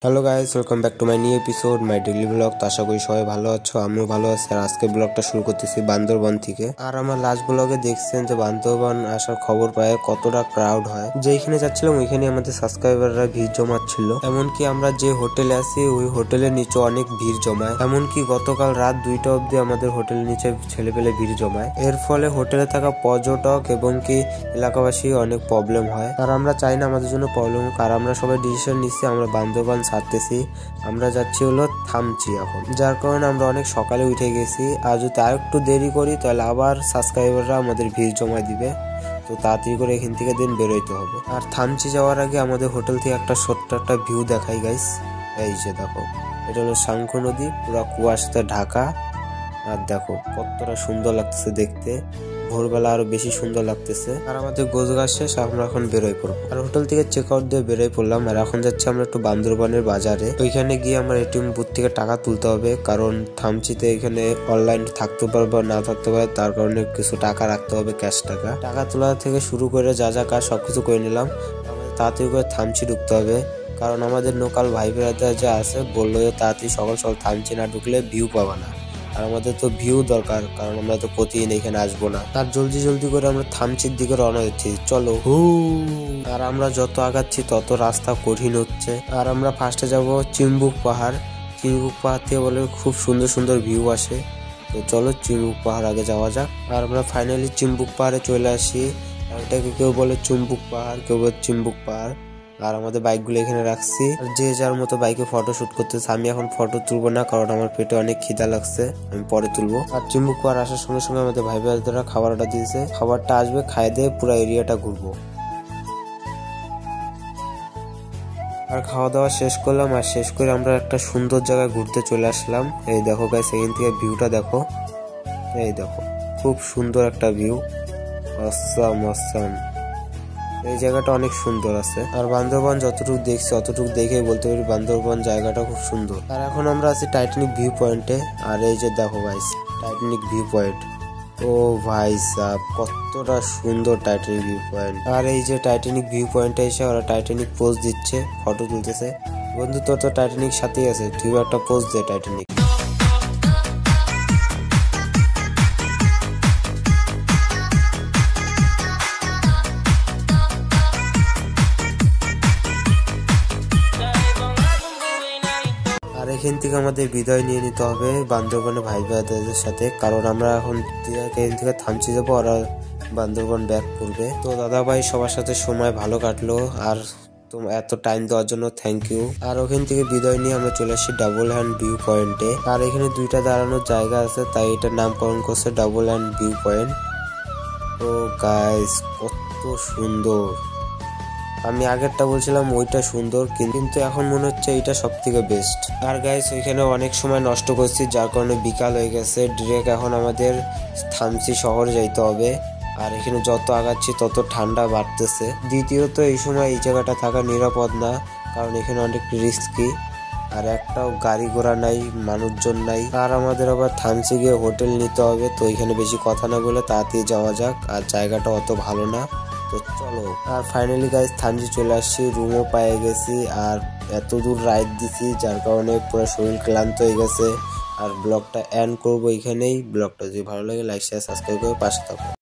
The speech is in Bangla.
Hello guys, welcome back to my new episode my daily blog. তো আশা করি সবাই ভালো আছো, আমিও ভালো আছি। আর আজকে ব্লগটা শুরু করতেছি বান্দরবান থেকে। আর আমার লাস্ট ব্লগে দেখছেন যে বান্দরবান আসার খবর পায় কতটা ক্রাউড হয়। যেখানে যাচ্ছিলাম ওইখানে আমাদের সাবস্ক্রাইবাররা ভিড় জমাচ্ছিল। এমনকি আমরা যে হোটেলে আছি ওই হোটেলের নিচে অনেক ভিড় জমায়। এমনকি গতকাল রাত 2টা অবধি আমাদের হোটেলের নিচে ছেলেপেলে ভিড় জমায়। এর ফলে হোটেলে থাকা পর্যটক এবং কি এলাকাবাসী অনেক প্রবলেম হয়। আর আমরা চাই না আমাদের জন্য প্রবলেম হোক। আর আমরা সবাই ডিসিশন নিচ্ছি আমরা বান্দরবান ছাড়তেছি। আমরা যাচ্ছি হলো থামচি এখন, যার কারণে আমরা অনেক সকালে উঠে গেছি। আর যদি আর একটু দেরি করি তাহলে আবার সাবস্ক্রাইবাররা আমাদের ভিড় জমা দিবে। তো তাড়াতাড়ি করে এখান থেকে দিন বেরোইতে হবে। আর থামচি যাওয়ার আগে আমাদের হোটেল থেকে একটা ছোট্ট একটা ভিউ দেখাই গাইস। এই যে দেখো, এটা হলো শঙ্খ নদী, পুরা কুয়াশাতে ঢাকা। আর দেখো কতটা সুন্দর লাগতেছে দেখতে, ভোরবেলা আরো বেশি সুন্দর লাগতেছে। আর আমাদের গোছগাছ শেষ, আমরা এখন বেরোয় পড়বো। আর হোটেল থেকে চেক আউট দিয়ে বেরোয় পড়লাম। আর এখন যাচ্ছি আমরা একটু বান্দরবানের বাজারে। ওইখানে গিয়ে আমার এটিএম বুথ থেকে টাকা তুলতে হবে, কারণ থামচিতে এখানে অনলাইন থাকতে পারবে বা না থাকতে পারে, তার কারণে কিছু টাকা রাখতে হবে, ক্যাশ টাকা। টাকা তোলা থেকে শুরু করে যা যা কাজ সবকিছু করে নিলাম। আমাদের তাড়াতাড়ি করে থামচি ঢুকতে হবে, কারণ আমাদের লোকাল ভাই বেড়াতে যা আছে বললো যে তাড়াতাড়ি সকাল সকাল থামচি না ঢুকলে ভিউ পাবা না। আর আমাদের তো ভিউ দরকার, কারণ আমরা তো প্রতিদিন এখানে আসবো না। আর জলদি জলদি করে আমরা থামচির দিকে রওনা হচ্ছি, চলো হু। আর আমরা যত আগাচ্ছি তত রাস্তা কঠিন হচ্ছে। আর আমরা ফার্স্টে যাব চিম্বুক পাহাড়। চিম্বুক পাহাড় থেকে বলে খুব সুন্দর সুন্দর ভিউ আসে। তো চলো চিম্বুক পাহাড় আগে যাওয়া যাক। আর আমরা ফাইনালি চিম্বুক পাহাড়ে চলে আসি। আর এটাকে কেউ বলে চুম্বুক পাহাড়, কেউ বলে চিম্বুক পাহাড়। আর আমাদের বাইকগুলো এখানে রাখছি, আর যে যার মতো বাইকে ফটো শুট করতেছে। আমি এখন ফটো তুলবো না, কারণ আমার পেটে অনেক খিদা লাগছে, আমি পরে তুলবো। আর চিম্বুক পাহাড় আসার সঙ্গে সঙ্গে আমাদের ভাই ভাইরা খাবার অর্ডার দিয়েছে, খাবারটা আসবে, খাই দিয়ে পুরো এরিয়াটা ঘুরবো। আর খাওয়া দাওয়া শেষ করলাম। আর শেষ করে আমরা একটা সুন্দর জায়গায় ঘুরতে চলে আসলাম। এই দেখো গাইস, এখান থেকে ভিউটা দেখো। এই দেখো খুব সুন্দর একটা ভিউ, অসাম অসাম। এই জায়গাটা অনেক সুন্দর আছে। আর বান্দরবান যতটুকু দেখছি অতটুকু দেখে বলতে পারি বান্দরবান জায়গাটা খুব সুন্দর। আর এখন আমরা আছি টাইটানিক ভিউ পয়েন্টে। আর এই যে দেখো গাইস, টাইটানিক ভিউ পয়েন্ট। ও ভাই সাব, কতটা সুন্দর টাইটানিক ভিউ পয়েন্ট। আর এই যে টাইটানিক ভিউ পয়েন্টে এসে ওরা টাইটানিক পোজ দিচ্ছে, ফটো তুলতেছে। বন্ধু তোর তো টাইটানিক সাথেই আছে, তুই একটা পোজ দে টাইটানিক। আর এখান থেকে আমাদের বিদায় নিয়ে নিতে হবে বান্দরবানের ভাই ভাইদের সাথে, কারণ আমরা এখন এখান থেকে থামচি যাবো, ওরা বান্দরবান ব্যাক করবে। তো দাদা ভাই সবার সাথে সময় ভালো কাটলো, আর তোমার এত টাইম দেওয়ার জন্য থ্যাংক ইউ। আর ওখান থেকে বিদায় নিয়ে আমরা চলে আসি ডাবল হ্যান্ড ভিউ পয়েন্টে। আর এখানে দুইটা দাঁড়ানোর জায়গা আছে, তাই এটার নামকরণ করছে ডাবল হ্যান্ড ভিউ পয়েন্ট। ও গাইস কত সুন্দর। আমি আগেরটা বলছিলাম ওইটা সুন্দর, কিন্তু এখন মনে হচ্ছে এইটা সব থেকে বেস্ট। আর গাইস ওইখানে অনেক সময় নষ্ট করছি, যার কারণে বিকাল হয়ে গেছে। ডিরেক্ট এখন আমাদের থামচি শহরে যাইতে হবে। আর এখানে যত আগাচ্ছি তত ঠান্ডা বাড়তেছে। দ্বিতীয়ত এই সময় এই জায়গাটা থাকা নিরাপদ না, কারণ এখানে অনেক রিস্কি। আর একটাও গাড়ি ঘোড়া নাই, মানুষজন নাই। আর আমাদের আবার থামচি গিয়ে হোটেল নিতে হবে। তো এখানে বেশি কথা না বলে তাড়াতাড়ি যাওয়া যাক। আর জায়গাটা অত ভালো না, তো চলো। আর ফাইনালি গাইস থামচি চলে আসছি, রুমও পেয়ে গেছি। আর এত দূর রাইড দিছি, যার কারণে পুরো শরীর ক্লান্ত হয়ে গেছে। আর ব্লগটা এন্ড করবো এখানেই। ব্লগটা যদি ভালো লাগে লাইক শেয়ার সাবস্ক্রাইব করে পাশে থাকো।